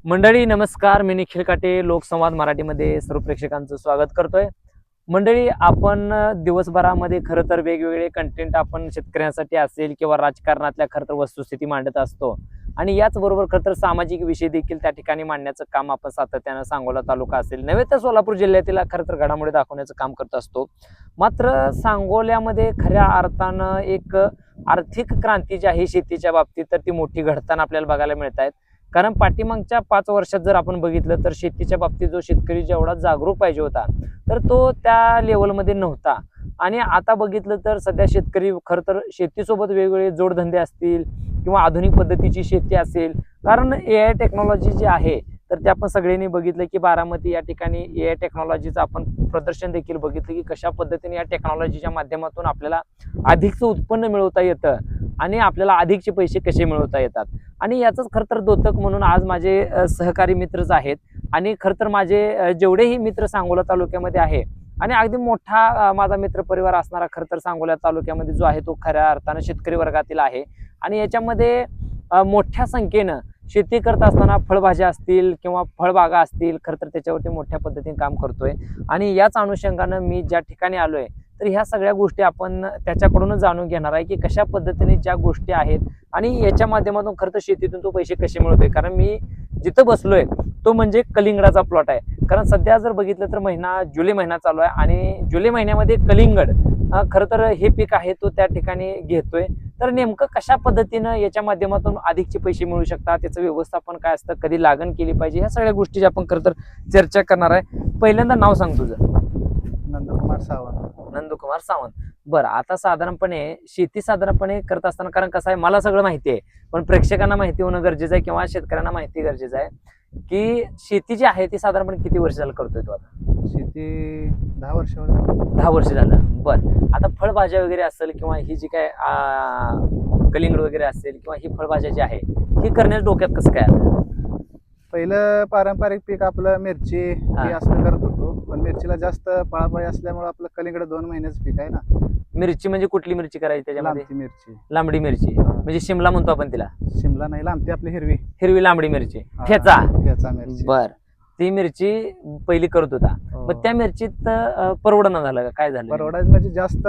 मंडळी नमस्कार, मी निखिल काटे लोकसंवाद मराठीमध्ये सर्व प्रेक्षकांचं स्वागत करतोय. मंडळी, आपण दिवसभरामध्ये खरं तर वेगवेगळे कंटेंट आपण शेतकऱ्यांसाठी असेल किंवा राजकारणातल्या खरं तर वस्तुस्थिती मांडत असतो आणि याचबरोबर खरं तर सामाजिक विषय देखील त्या ठिकाणी मांडण्याचं काम आपण सातत्यानं सांगोला तालुका असेल नव्हे तर सोलापूर जिल्ह्यातील खरं तर घडामोडी दाखवण्याचं काम करत असतो. मात्र सांगोल्यामध्ये खऱ्या अर्थानं एक आर्थिक क्रांती जी आहे शेतीच्या बाबतीत तर ती मोठी घडताना आपल्याला बघायला मिळत आहेत. कारण पाठीमागच्या 5 वर्षात जर आपण बघितलं तर शेतीच्या बाबतीत जो शेतकरी जेवढा जागरूक पाहिजे होता तर तो त्या लेवलमध्ये नव्हता. आणि आता बघितलं तर सध्या शेतकरी खरं तर शेतीसोबत वेगवेगळे जोडधंदे असतील किंवा आधुनिक पद्धतीची शेती असेल, कारण AI टेक्नॉलॉजी जी आहे तर ते आपण सगळ्यांनी बघितलं की बारामती या ठिकाणी AI टेक्नॉलॉजीचं आपण प्रदर्शन देखील बघितलं की कशा पद्धतीने या टेक्नॉलॉजीच्या माध्यमातून आपल्याला अधिकचं उत्पन्न मिळवता येतं आणि आपल्याला अधिकचे पैसे कसे मिळवता येतात. आणि याचंच खरं तर द्योतक म्हणून आज माझे सहकारी मित्रच आहेत. आणि खरं तर माझे जेवढेही मित्र सांगोला तालुक्यामध्ये आहे आणि अगदी मोठा माझा मित्र परिवार असणारा खरं तर सांगोला तालुक्यामध्ये जो आहे तो खऱ्या अर्थानं शेतकरी वर्गातील आहे. आणि याच्यामध्ये मोठ्या संख्येनं शेती करत असताना फळभाज्या असतील किंवा फळबागा असतील खरं तर त्याच्यावरती मोठ्या पद्धतीने काम करतोय. आणि याच अनुषंगानं मी ज्या ठिकाणी आलोय तर ह्या सगळ्या गोष्टी आपण त्याच्याकडूनच जाणून घेणार आहे की कशा पद्धतीने ज्या गोष्टी आहेत आणि याच्या माध्यमातून खरं तर शेतीतून तो पैसे कसे मिळवतोय. कारण मी जिथं बसलोय तो म्हणजे कलिंगडाचा प्लॉट आहे. कारण सध्या जर बघितलं तर जुलै महिना चालू आहे आणि जुलै महिन्यामध्ये कलिंगड खरं तर हे पीक आहे तो त्या ठिकाणी घेतोय. तर नेमकं कशा पद्धतीनं याच्या माध्यमातून अधिकचे पैसे मिळू शकतात, त्याचं व्यवस्थापन काय असतं, कधी लागण केली पाहिजे, ह्या सगळ्या गोष्टी आपण खरं तर चर्चा करणार आहे. पहिल्यांदा नाव सांग तुझं. नंदकुमार सावंत. नंदकुमार सावंत. बरं, आता साधारणपणे शेती साधारणपणे करत असताना, कारण कसं आहे मला सगळं माहिती आहे पण प्रेक्षकांना माहिती होणं गरजेचं आहे किंवा शेतकऱ्यांना माहिती गरजेचं आहे की शेती जी आहे ती साधारणपणे किती वर्ष झालं करतोय तो आता? शेती 10 वर्ष. 10 वर्ष झालं. बरं, आता फळभाज्या वगैरे असेल किंवा ही जी काय कलिंगड वगैरे असेल किंवा ही फळभाज्या जी आहे ही करण्याच्या डोक्यात कसं काय आलं? पहिलं पारंपरिक पीक आपलं मिरची हे असं करत होतो, पण मिरचीला जास्त पळापळी असल्यामुळे आपलं कलिंगड 2 महिन्याचं पीक आहे ना. मिरची म्हणजे कुठली मिरची करायची त्याच्यामध्ये? लांबती मिरची. लांबडी मिरची म्हणजे शिमला म्हणतो आपण तिला. शिमला नाही, लांबती आपली हिरवी. हिरवी लांबडी मिरची, हा, ठेचा. ठेचा मिरची. बर, ती मिरची पहिली करत होता. हो. मग त्या मिरचीत परवडणं झालं का, काय झालं? परवडायचं म्हणजे जास्त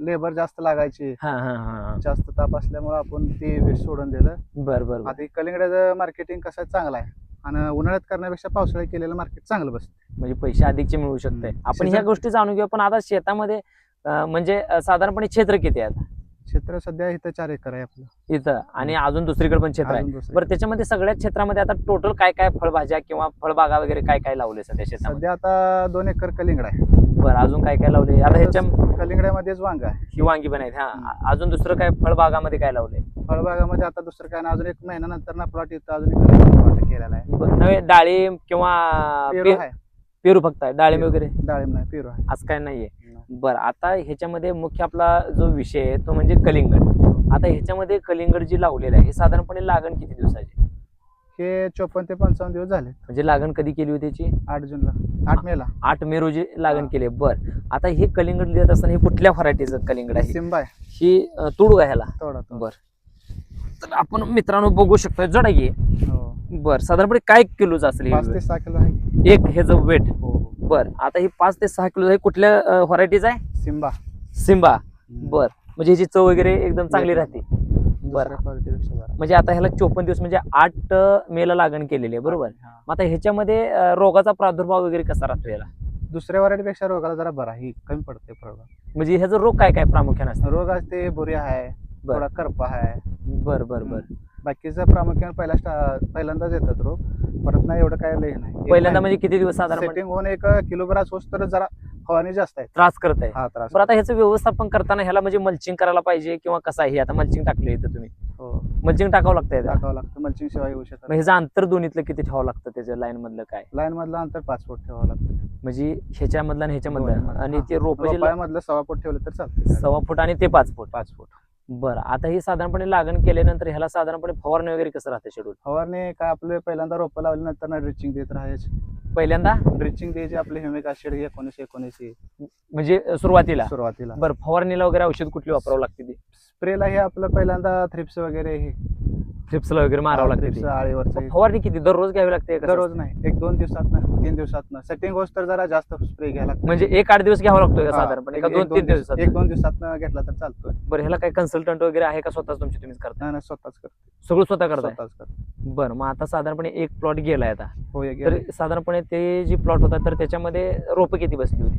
लेबर जास्त लागायची, हा हा हा. जास्त ताप असल्यामुळे आपण ते वीज सोडून दिलं. बर बर बर. आता कलिंगडाचं मार्केटिंग कसं चांगलं आहे आणि उन्हाळ्यात करण्यापेक्षा पावसाळ्यात केलेलं मार्केट चांगलं बसतं. म्हणजे पैसे अधिकचे मिळू शकते. आपण ह्या गोष्टी जाणून घेऊ. पण आता शेतामध्ये म्हणजे साधारणपणे क्षेत्र किती आहे? क्षेत्र सध्या इथं 4 एकर आहे आपलं इथं आणि अजून दुसरीकडे पण क्षेत्र अजून आहे. दुसरीकडे. बरं, त्याच्यामध्ये सगळ्याच क्षेत्रामध्ये आता टोटल काय काय फळभाज्या किंवा फळबागा वगैरे काय काय लावले सध्या शेतामध्ये? सध्या आता 2 एकर कलिंगड आहे. बरं, अजून काय काय लावले आता ह्याच्या? कलिंगड्यामध्येच वांग आहे. ही वांगी पण आहेत. हा, अजून दुसरं काय फळबागामध्ये काय लावले? फळबागामध्ये आता दुसरं काय नाही, अजून 1 महिन्यानंतर ना प्लॉट येतो, अजून एक कलिंगड प्लॉट केलेला आहे. नव्हे, डाळिंब किंवा पेरू आहे. पेरू फक्त आहे, डाळिंब वगैरे डाळिंब नाही, पेरू आहे. असं काय नाहीये. बरं, आता ह्याच्यामध्ये मुख्य आपला जो विषय आहे तो म्हणजे कलिंगड. आता ह्याच्यामध्ये कलिंगड जी लावलेलं आहे हे साधारणपणे लागण किती दिवसाची? हे 54 ते 55 दिवस झाले. म्हणजे लागण कधी केली होती त्याची? 8 जूनला, 8 मेला. 8 मे रोजी लागण केली. बरं, आता हे कलिंगड देत असताना हे कुठल्या व्हरायटीचं कलिंगड आहे? सिम्बा आहे. ही तुडू का ह्याला? थोडा. बरं, तर आपण मित्रांनो बघू शकतो जडा घे. हो. बरं, साधारणपणे काय किलोच असेल? 5 ते 6 किलो आहे. एक ह्याचं वेट. हो. बरं, आता ही 5 ते 6 किलो आहे. कुठल्या व्हरायटीज आहे? सिम्बा. सिम्बा. बरं, म्हणजे ह्याची चव वगैरे एकदम चांगली राहते. दुसऱ्या क्वालिटीपेक्षा बरा. म्हणजे आता ह्याला 54 दिवस म्हणजे 8 मेला लागण केलेली आहे, बरोबर? हा. मग आता ह्याच्यामध्ये रोगाचा प्रादुर्भाव वगैरे कसा राहतो याला? दुसऱ्या व्हरायटीपेक्षा रोगाला जरा बरा, ही कमी पडते फरक. म्हणजे ह्याचा रोग काय काय प्रामुख्याने असतो? रोग असते बुऱ्या आहे, थोडा करपा आहे. बर बर बर. बाकीचं प्रामुख्याने पहिल्यांदाच येतात रोग, परत नाही एवढं काय लय नाही. पहिल्यांदा म्हणजे किती दिवस साधारण सेटिंग होऊन 1 किलोभर असोच तर जरा फवारणी जास्त आहे. त्रास करत आहे? हा, त्रास. बरं, आता ह्याचं व्यवस्थापन करताना ह्याला म्हणजे मल्चिंग करायला पाहिजे किंवा कसं आहे? आता मल्चिंग टाकली इथं तुम्ही, हो, मल्चिंग टाकावं लागतं? टाकावं लागतं. मल्चिंग शिवाय येऊ शकत. मग ह्याचं अंतर दोन्हीतलं किती ठेवावं लागतं? त्याच्या लाईन मधलं काय? लाईन मधलं अंतर 5 फूट ठेवावं लागतं. म्हणजे ह्याच्यामधलं आणि ह्याच्यामधलं आणि ते रोप मधलं 1.25 फूट ठेवलं तर चालतं. 1.25 फूट आणि ते 5 फूट. 5 फूट. बरं, आता ही साधारणपणे लागण केल्यानंतर ह्याला साधारणपणे फवारणी वगैरे कसं राहते शेड्यूल? फवारणी काय आपले पहिल्यांदा रोपं लावल्यानंतर ना ड्रिचिंग देत राहायचे. पहिल्यांदा ड्रिचिंग द्यायची आपले ह्युमिक ऍसिड 19 म्हणजे सुरुवातीला. सुरुवातीला. बरं, फवारणीला वगैरे औषध कुठली वापरावं लागते ती? स्प्रेला हे आपलं पहिल्यांदा थ्रिप्स वगैरे हे थ्रिप्सला वगैरे मारावं लागते थ्रिप्स, ती. आळीवरचं फवारणी किती दररोज घ्यावी लागते का? दररोज नाही, 1-2 दिवसातनं 3 दिवसातनं सेटिंग होस तर जरा जास्त स्प्रे घ्यायला लागतो. म्हणजे 1-8 दिवस घ्यावा लागतोय का साधारणपणे, का 2-3 दिवसात? 1-2 दिवसातनं घेतला तर चालतोय. बरं, ह्याला काही कन्सल्टंट वगैरे आहे का, स्वतःच तुमची तुम्हीच करता? नाही नाही, स्वतःच करतो. सगळं स्वतः करताय? स्वतःच करतो. बरं, मग आता साधारणपणे एक प्लॉट गेलाय आता, हो, तर साधारणपणे ते जी प्लॉट होता तर त्याच्यामध्ये रोपं किती बसली होती?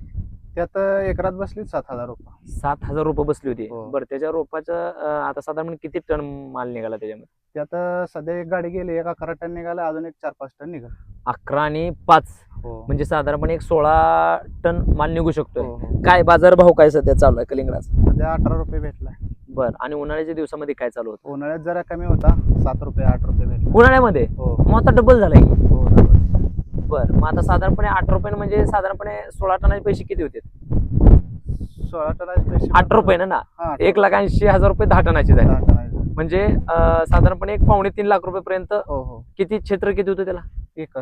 त्यात एकरात बसली 7,000 रुपये. 7,000 रोपं बसली होती. हो. बरं, त्याच्या रोपाचं आता साधारणपणे किती टन माल निघाला त्याच्यामध्ये? त्यात सध्या एक गाडी गेली, एक 11 टन निघाला, अजून एक 4-5 टन निघाल. 11 आणि 5 हो म्हणजे साधारणपणे एक 16 टन माल निघू शकतोय. हो, हो. काय बाजार भाव काय सध्या चालू आहे कलिंगडाचा? सध्या 18 रुपये भेटलाय. बरं, आणि उन्हाळ्याच्या दिवसामध्ये काय चालू होतं? उन्हाळ्यात जरा कमी होता, 7 रुपये 8 रुपये भेटला. उन्हाळ्यामध्ये हो मग आता डबल झालाय की? हो double. बरं, मग आता साधारणपणे 8 रुपये म्हणजे साधारणपणे 16 टनाचे पैसे किती होते? 16 टनाचे पैसे 8 रुपये ना हा, 1,80,000 रुपये 10 टनाचे झाले. 10 टनाचे. म्हणजे साधारणपणे 2.5-3 लाख रुपयेपर्यंत. हो हो, किती क्षेत्र किती होतं त्याला? एकर.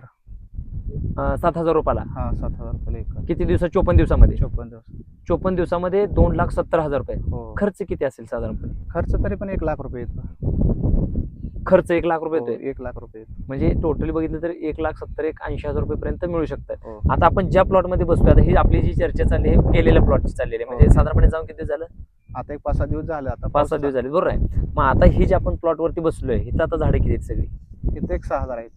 7,000 रुपयाला. हा, 7,000 रुपये एकर. किती दिवसात? 54 दिवसामध्ये. 54 दिवस. 54 दिवसामध्ये 2,70,000 रुपये. हो, खर्च किती असेल साधारणपणे? खर्च तरी पण 1 लाख रुपये येतो. खर्च 1 लाख रुपये हो, येतोय. 1 लाख रुपये येतो. म्हणजे टोटली बघितलं तर 1,70,000-1,80,000 रुपयेपर्यंत मिळू शकतं. हो. आता आपण ज्या प्लॉट मध्ये बसतोय, आता ही आपली जी चर्चा चालली आहे गेलेल्या प्लॉटची चाललेली आहे, म्हणजे हो. साधारणपणे जाऊन किती झालं? आता एक 5-6 दिवस झाले. आता 5-6 दिवस झाले, बरोबर आहे. मग आता ही जी आपण प्लॉट वरती बसलोय, इथं आता झाडे किती आहेत सगळी? इथे एक 6,000 आहे.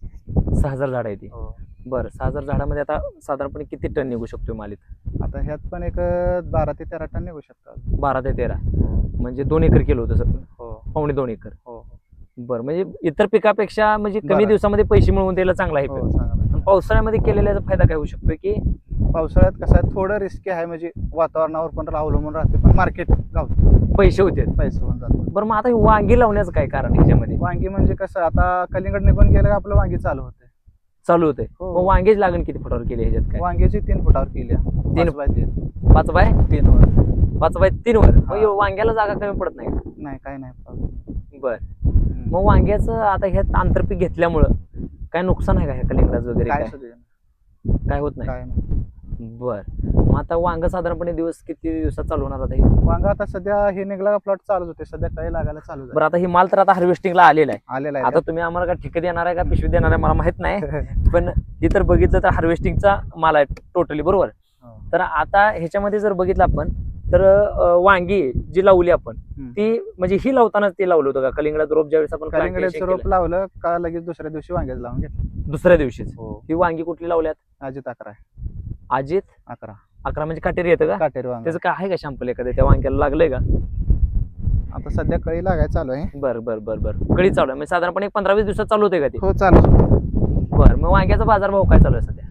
6,000 झाडं आहेत ती. हो. बरं, 6,000 झाडामध्ये आता साधारणपणे किती टन निघू शकतो माल इथं? आता ह्यात पण एक 12 ते 13 टन निघू शकतात. 12 ते 13 म्हणजे 2 एकर केलं होतं सगळं, हो 2.25 एकर. हो हो. बरं, म्हणजे इतर पिकापेक्षा म्हणजे कमी बरं. दिवसामध्ये पैसे मिळवून द्यायला चांगला आहे हो, पीक. चांगलं. पण पावसाळ्यामध्ये केलेल्याचा फायदा काय होऊ शकतो की पावसाळ्यात कसं आहे, थोडं रिस्की आहे, म्हणजे वातावरणावर पण अवलंबून राहते, पण मार्केट गावतं, पैसे होते. पैसे होऊन जातात. बरं, मग आता हे वांगी लावण्याचं काय कारण ह्याच्यामध्ये वांगी म्हणजे कसं, आता कलिंगड निघून गेलं का आपलं वांगी चालू होते. चालू होते? हो. मग वांगीच लागण किती फुटावर केली ह्याच्यात काय? वांग्याची 3 फुटावर केली. 3 5x3. 5 बाय 3 वर. 5 बाय 3 वर. हा. मग वांग्याला जागा कमी पडत नाही का? नाही, काय नाही. बर, मग वांग्याचं आता ह्यात आंतरपीक घेतल्यामुळं काय नुकसान आहे का ह्या कलिंगडाचं वगैरे? काय काय सुद्धा काय होत नाही? काय नाही. बर, मग आता वांग साधारणपणे किती दिवसात चालू होणार आता हे? वांगा आता सध्या हे निघला प्लॉट चालूच होते, सध्या काही लागायला चालू बरं, आता ही माल तर आता हार्वेस्टिंगला आलेला आहे. आलेला आता तुम्ही आम्हाला का ठिक देणार आहे का पिशवी देणार आहे मला माहित नाही, पण ही तर बघितलं तर हार्वेस्टिंगचा माल आहे टोटली, बरोबर? हो. तर आता ह्याच्यामध्ये जर बघितलं आपण तर वांगी जी लावली आपण ती म्हणजे ही लावतानाच ते लावलं होतं का कलिंगडाचं रोप? ज्यावेळेस आपण कलिंगडाचं plantation रोप केलं, लावलं का लगेच दुसऱ्या दिवशी वांग्याच लावून घेतलं. दुसऱ्या दिवशीच हो. ही वांगी कुठली लावल्यात? अजित 11 आहे. अजित 11 11 म्हणजे काटेरी येतं का? काटेरी वांगा. त्याचं काय आहे का शॅम्पल एखादं त्या वांग्याला लागलंय का? आता सध्या कळी लागायला चालू आहे. बरं कळी चालू आहे म्हणजे साधारणपणे 15-20 दिवसात चालू होते का ते? हो, चालू. बरं, मग वांग्याचा बाजार भाव काय चालू आहे सध्या?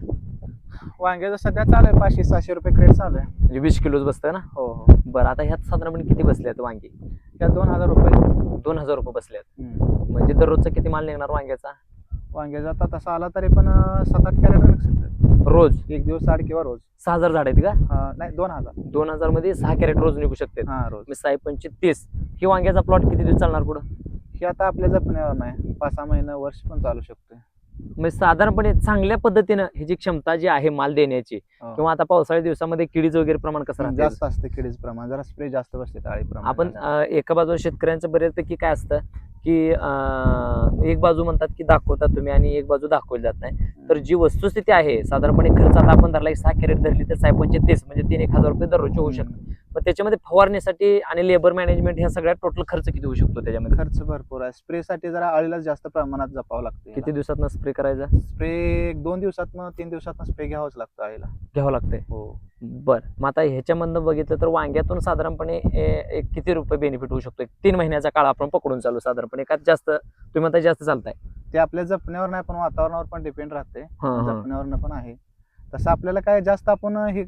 वांग्याचं सध्या चालू आहे 500-600 रुपये क्रेट चालू आहे. म्हणजे 20 किलोच बसतं ना? हो हो. बरं, आता ह्यात साधारणपणे किती बसले आहेत वांगी? त्यात 2,000 रुपये. 2,000 रुपये बसले आहेत. म्हणजे दररोजचा किती माल निघणार वांग्याचा? वांग्याचा आता तसा आला तरी पण 7-8 कॅरेट निघू शकतात. रोज? एक दिवस आड किंवा रोज. 6,000 झाड आहेत का? नाही, 2,000. 2,000 मध्ये 6 कॅरेट रोज निघू शकते. हा, रोज. 6-5-30 ही वांग्याचा प्लॉट किती दिवस चालणार पुढं? हे आता आपल्या जपण्यावर नाही, 5-6 महिना वर्ष पण चालू शकतोय. म्हणजे साधारणपणे चांगल्या पद्धतीनं ह्याची क्षमता जी आहे माल देण्याची, हो. किंवा आता पावसाळ्या दिवसामध्ये किडीचं वगैरे प्रमाण कसं राहतं? जास्त असते किडीचं प्रमाण, जरा स्प्रे जास्त बसते ताळी प्रमाण. आपण एका बाजूला शेतकऱ्यांचं बऱ्यापैकी काय असतं की एक बाजू म्हणतात की दाखवतात तुम्ही आणि एक बाजू दाखवली जात नाही. तर जी वस्तुस्थिती आहे साधारणपणे खर्च आता आपण धरला 6 कॅरेट धरली तर 6-5-30 म्हणजे 3-1,000 रुपये दररोजचे होऊ शकतात. पण त्याच्यामध्ये फवारणीसाठी आणि लेबर मॅनेजमेंट ह्या सगळ्या टोटल खर्च किती होऊ शकतो त्याच्यामध्ये? खर्च भरपूर आहे. स्प्रे साठी जरा अळीला जास्त प्रमाणात जपावं लागतं. किती दिवसात स्प्रे करायचा? स्प्रे 1-2 दिवसातनं 3 दिवसातनं स्प्रे घ्यावंच लागतं अळीला. घ्यावं लागतंय? हो. बरं, मग आता ह्याच्यामधनं बघितलं तर वांग्यातून साधारणपणे एक किती रुपये बेनिफिट होऊ शकतो? 3 महिन्याचा काळ आपण पकडून चालू साधारणपणे, का जास्त तुम्ही म्हणता जास्त चालताय? ते आपल्या जपण्यावर नाही, पण वातावरणावर पण डिपेंड राहते. हा. जपण्यावर पण आहे तसं. आपल्याला काय जास्त आपण हे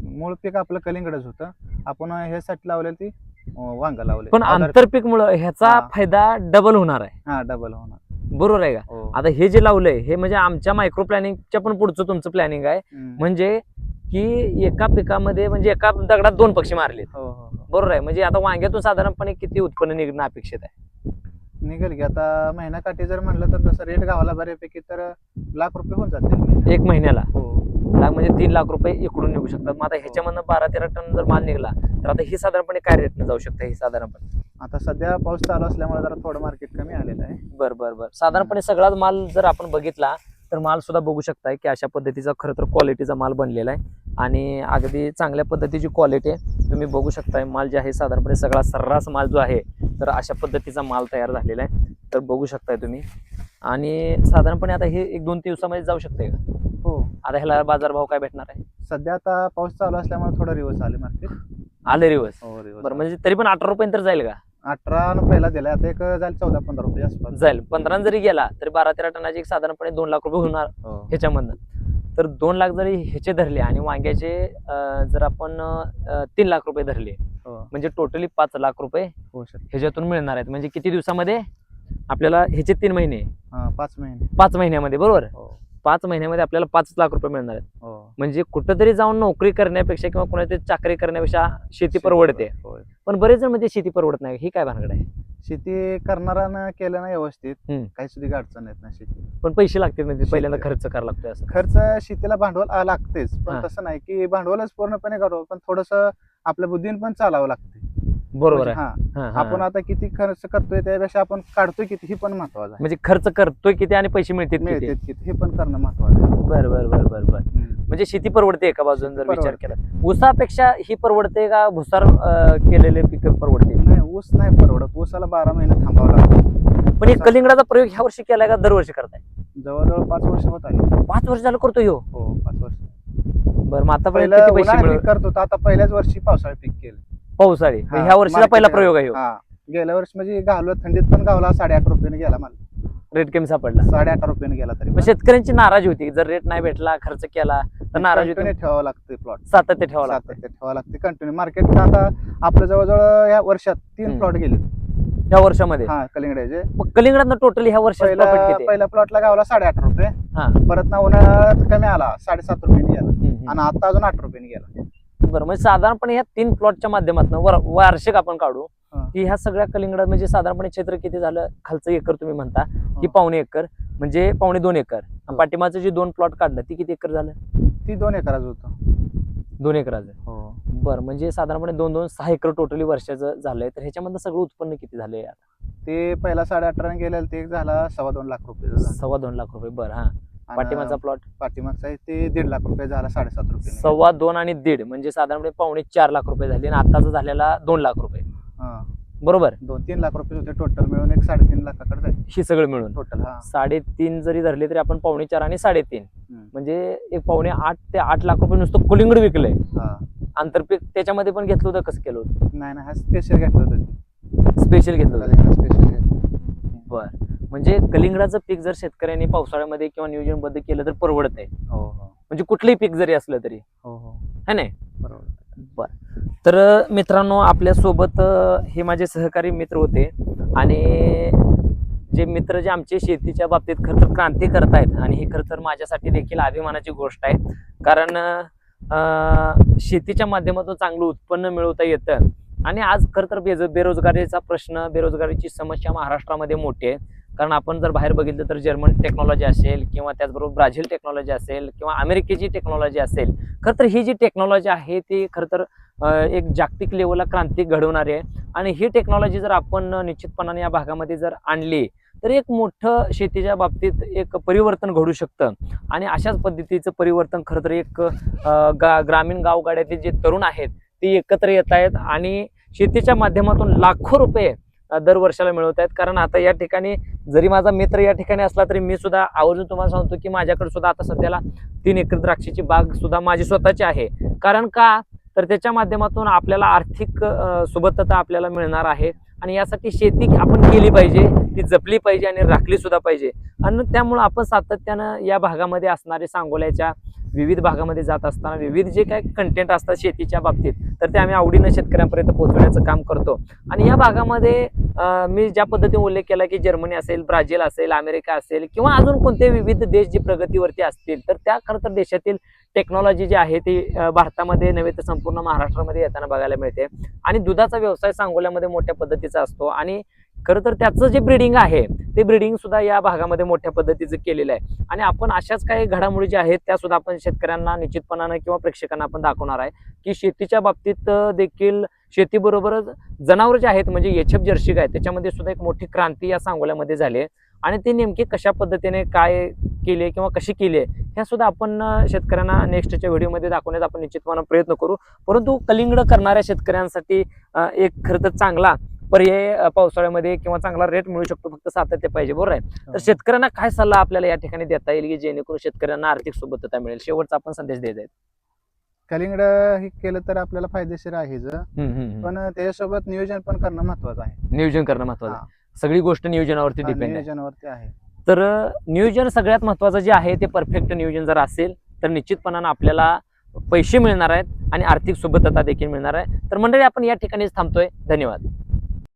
मूळ पीक आपलं कलिंगडच होतं, आपण ह्यासाठी लावलेलं ती वांगा लावले. पण आंतरपीक मुळे ह्याचा हा. फायदा डबल होणार आहे. हा, डबल होणार. बरोबर आहे का? हो. आता हे जे लावलंय हे म्हणजे आमच्या मायक्रो प्लॅनिंगच्या पण पुढचं तुमचं प्लॅनिंग आहे, म्हणजे की एका पिकामध्ये म्हणजे एका दगडात 2 पक्षी मारलेत. हो हो. बरोबर आहे? म्हणजे आता वांग्यातून साधारणपणे किती उत्पन्न निघणं अपेक्षित आहे? निघेल की आता महिना काठी जर म्हणलं तर तसं रेट गावाला बऱ्यापैकी तर लाख रुपये होऊन जातील महिन्याला. एक महिन्याला हो. लाख म्हणजे 3 लाख रुपये इकडून निघू शकतात. मग आता ह्याच्यामधनं 12-13 टन जर माल निघाला तर आता ही साधारणपणे काय रेटनं जाऊ शकते ही साधारणपणे? आता सध्या पाऊस चालू असल्यामुळे जरा थोडं मार्केट कमी आलेलं आहे. बर साधारणपणे सगळाच माल जर आपण बघितला तर माल सुद्धा बघू शकताय की अशा पद्धतीचा खरं तर क्वालिटीचा माल बनलेला आहे आणि अगदी चांगल्या पद्धतीची क्वालिटी आहे. तुम्ही बघू शकताय माल जे आहे साधारणपणे सगळा सर्रास माल जो आहे तर अशा पद्धतीचा माल तयार झालेला आहे. तर बघू शकताय तुम्ही आणि साधारणपणे आता हे 1-2 दिवसामध्ये जाऊ शकते का? हो. आता ह्याला बाजारभाव काय भेटणार आहे? सध्या आता पाऊस चालू असल्यामुळे थोडं रिवर्स आले मार्केट. आले रिवर्स. हो रिवर्स. बरं म्हणजे तरी पण 18 रुपये तर जाईल का? 18 न पहिला दिलाय, आता एक जाईल 14-15 रुपये आसपास जाईल. 15 जरी गेला तरी 12-13 टनाची एक साधारणपणे 2 लाख रुपये होणार हो. ह्याच्यामधनं. तर 2 लाख जरी ह्याचे धरले आणि वांग्याचे जर आपण 3 लाख रुपये धरले हो. म्हणजे टोटली 5 लाख रुपये होऊ शकते. ह्याच्यातून मिळणार आहेत. म्हणजे किती दिवसामध्ये आपल्याला ह्याचे 3 महिने 5 महिने. 5 महिन्यामध्ये बरोबर हो. 5 महिन्यामध्ये आपल्याला 5 लाख रुपये मिळणार आहेत. हो. म्हणजे कुठंतरी जाऊन नोकरी करण्यापेक्षा किंवा कोणाची चाकरी करण्यापेक्षा शेती परवडते. होय. पण बरेच जण म्हणजे शेती परवडत नाही. ही काय भानगड आहे? शेती करणाऱ्यानं केलं ना व्यवस्थित हम्म. काही सुद्धा अडचण येत नाही शेती. पण पैसे लागतील म्हणजे पहिल्यांदा शेती- खर्च करावा लागतोय असं. खर्च शेतीला भांडवल लागतेच, हा. पण तसं नाही की भांडवलच पूर्णपणे करावं, पण थोडस आपल्या बुद्धीने पण चालावं लागते. बरोबर आहे. हा. हा, हा, आपण हा. आता किती खर्च करतोय त्यापेक्षा आपण काढतोय किती हे पण महत्वाचं आहे. म्हणजे खर्च करतोय किती आणि पैसे मिळतील किती? मिळते किती हे पण करणं महत्वाचं आहे. बर हम्म. म्हणजे शेती परवडते एका बाजून जर विचार परवडते. केला. ऊसापेक्षा ही परवडते का भुसार केलेले पीक परवडते? नाही, ऊस नाही परवडत. ऊसाला 12 महिने थांबावं लागतं. पण एक कलिंगडाचा प्रयोग ह्या वर्षी केलाय का दरवर्षी करताय? जवळजवळ 5 वर्ष होत आली. 5 वर्ष झालं करतोय ह्यो. हो 5 वर्ष. बरं मग आतापर्यंत पहिलं किती पैसे उन्हाळ्यात मिळवले? पीक करत होता, आता पहिल्याच वर्षी पावसाळी पीक केलं. पावसाळी हा, ह्या वर्षीचा market पहिला ला. प्रयोग आहे ह्यो. हा. गेल्या वर्षी म्हणजे गावलं, थंडीत पण गावला 8.5 रुपयाने गेला मला. रेट कमी सापडला. 8.5 रुपयाने गेला तरी मग पण. शेतकऱ्यांची नाराजी होती जर रेट नाही भेटला खर्च केला तर नाराजी कंटिन्यू होती. ठेवावं लागतं प्लॉट. सातत्य ठेवावं लागतं. सातत्य ठेवावं लागते कंटिन्यू. मार्केट आता आपलं जवळजवळ या वर्षात 3 हम्म. प्लॉट गेले. ह्या वर्षामध्ये हा कलिंगडाचे. मग कलिंगडात टोटली ह्या वर्षात प्रॉफिट किती आहे? पहिल्या प्लॉटला गावला 8.5 रुपये. हा. परत ना उन्हाळ्यात कमी आला 7.5 रुपयाने गेला हम्म. आणि आता अजून 8 रुपयाने गेला. बरं म्हणजे साधारणपणे ह्या 3 प्लॉटच्या माध्यमातून वार्षिक आपण काढू हा. की ह्या सगळ्या कलिंगडात म्हणजे साधारणपणे क्षेत्र किती झालं? खालचं एकर तुम्ही म्हणता की हा. 1.25 एकर म्हणजे 1.25-2 एकर. हो. पाठीमागचं जे 2 प्लॉट काढलं ती किती एकर झालं? ती 2 एकराचं होतं. 2 एकराचं. हो. बरं म्हणजे साधारणपणे 2-2 6 एकर टोटली वर्षाचं झालंय. तर ह्याच्यामधलं सगळं उत्पन्न किती झालंय आता? ते पहिला 18.5 गेलेलं ते एक झाला 2.25 लाख रुपये झाला. 2.25 लाख रुपये. बरं हा. आणि पाठीमागचा प्लॉट पाठीमागचा आहे ते 1.5 लाख रुपये झाला 7.5 रुपये. 2.25 आणि 1.5 म्हणजे साधारणपणे 3.25-4 लाख रुपये झाले आणि आताचा झालेला 2 लाख रुपये. हा. बरोबर. 2-3 लाख रुपये होते टोटल मिळून एक 3.5 लाखाकडे जाईल ही सगळं मिळून टोटल. हा. 3.5 जरी धरले तरी आपण 4.25 आणि 3.5 हम्म. म्हणजे एक 7.25 ते 8 लाख रुपये नुसतं कलिंगड विकलंय. हा. आंतरपीक त्याच्यामध्ये पण घेतलं होतं, कसं केलं होतं? नाही हा स्पेशल घेतलं होतं ते. स्पेशल घेतलं होतं. कलिंगड स्पेशल घेतलं. बरं म्हणजे कलिंगडाचं पीक जर शेतकऱ्यांनी पावसाळ्यामध्ये किंवा नियोजनबद्ध केलं तर परवडत आहे. हो हो म्हणजे कुठलंही पीक जरी असलं तरी हो हो है नाही. बरोबर. बर तर मित्रांनो आपल्या सोबत हे माझे सहकारी मित्र होते आणि जे मित्र जे आमचे शेतीच्या बाबतीत खरं तर क्रांती करत आहेत आणि ही खरं तर माझ्यासाठी देखील अभिमानाची गोष्ट आहे. कारण शेतीच्या माध्यमातून चांगलं उत्पन्न मिळवता येतं आणि आज खरं तर बेरोजगारीचा प्रश्न, बेरोजगारीची समस्या महाराष्ट्रामध्ये मोठी आहे. कारण आपण जर बाहेर बघितलं तर जर्मन टेक्नॉलॉजी असेल किंवा त्याचबरोबर ब्राझील टेक्नॉलॉजी असेल किंवा अमेरिकेची टेक्नॉलॉजी असेल, खरं तर ही जी टेक्नॉलॉजी आहे ती खरं तर एक जागतिक लेवलला क्रांती घडवणारी आहे. आणि ही टेक्नॉलॉजी जर आपण निश्चितपणाने या भागामध्ये जर आणली तर एक मोठं शेतीच्या बाबतीत एक परिवर्तन घडू शकतं. आणि अशाच पद्धतीचं परिवर्तन खरं तर एक ग्रामीण गावगाड्यातील जे तरुण आहेत ते एकत्र येत आहेत आणि शेतीच्या माध्यमातून लाखो रुपये दर वर्षाला मिळवत आहेत. कारण आता या ठिकाणी जरी माझा मित्र या ठिकाणी असला तरी मी सुद्धा आवर्जून तुम्हाला सांगतो की माझ्याकडे सुद्धा आता सध्याला 3 एकर द्राक्षाची बाग सुद्धा माझी स्वतःची आहे. कारण का तर त्याच्या माध्यमातून आपल्याला आर्थिक सुबत्तता आपल्याला मिळणार आहे आणि यासाठी शेती आपण केली पाहिजे, ती जपली पाहिजे आणि राखली सुद्धा पाहिजे. आणि त्यामुळे आपण सातत्यानं या भागामध्ये असणारे सांगोल्याच्या विविध भागामध्ये जात असताना विविध जे काही कंटेंट असतात शेतीच्या बाबतीत तर ते आम्ही आवडीनं शेतकऱ्यांपर्यंत पोहोचवण्याचं काम करतो. आणि या भागामध्ये मी ज्या पद्धतीने उल्लेख केला की जर्मनी असेल, ब्राझील असेल, अमेरिका असेल किंवा अजून कोणते विविध देश जे प्रगतीवरती असतील तर त्या खरं तर देशातील टेक्नॉलॉजी जी आहे ती भारतामध्ये नव्हे तर संपूर्ण महाराष्ट्रामध्ये येताना बघायला मिळते. आणि दुधाचा व्यवसाय सांगोल्यामध्ये मोठ्या पद्धतीचा असतो आणि खरं तर त्याचं जे ब्रीडिंग आहे ते ब्रीडिंग सुद्धा या भागामध्ये मोठ्या पद्धतीचं केलेलं आहे आणि आपण अशाच काही घडामोडी ज्या आहेत त्या सुद्धा आपण शेतकऱ्यांना निश्चितपणानं किंवा प्रेक्षकांना आपण दाखवणार आहे की शेतीच्या बाबतीत देखील शेतीबरोबरच जनावर जे आहेत म्हणजे एचएफ जर्सी गाय त्याच्यामध्ये सुद्धा एक मोठी क्रांती या सांगोल्यामध्ये झाली आहे आणि ते नेमके कशा पद्धतीने काय केले किंवा कशी केली आहे ह्या सुद्धा आपण शेतकऱ्यांना नेक्स्टच्या व्हिडिओमध्ये दाखवण्याचा आपण निश्चितपणे प्रयत्न करू. परंतु कलिंगड करणाऱ्या शेतकऱ्यांसाठी एक खरं तर चांगला पर्याय पावसाळ्यामध्ये किंवा चांगला रेट मिळू शकतो, फक्त सातत्य पाहिजे, बरोबर आहे. तर शेतकऱ्यांना काय सल्ला आपल्याला या ठिकाणी देता येईल की जेणेकरून शेतकऱ्यांना आर्थिक सोबतता मिळेल, शेवटचा आपण संदेश द्यायचा आहे. कलिंगड हे केलं तर आपल्याला फायदेशीर आहे पण त्याच्यासोबत नियोजन पण करणं महत्वाचं आहे. नियोजन करणं महत्वाचं आहे. सगळी गोष्ट नियोजनावरती डिपेंड आहे. नियोजनावरती आहे. तर नियोजन सगळ्यात महत्वाचं जे आहे ते परफेक्ट नियोजन जर असेल तर निश्चितपणानं आपल्याला पैसे मिळणार आहेत आणि आर्थिक सोबतता देखील मिळणार आहे. तर मंडळी आपण या ठिकाणीच थांबतोय. धन्यवाद.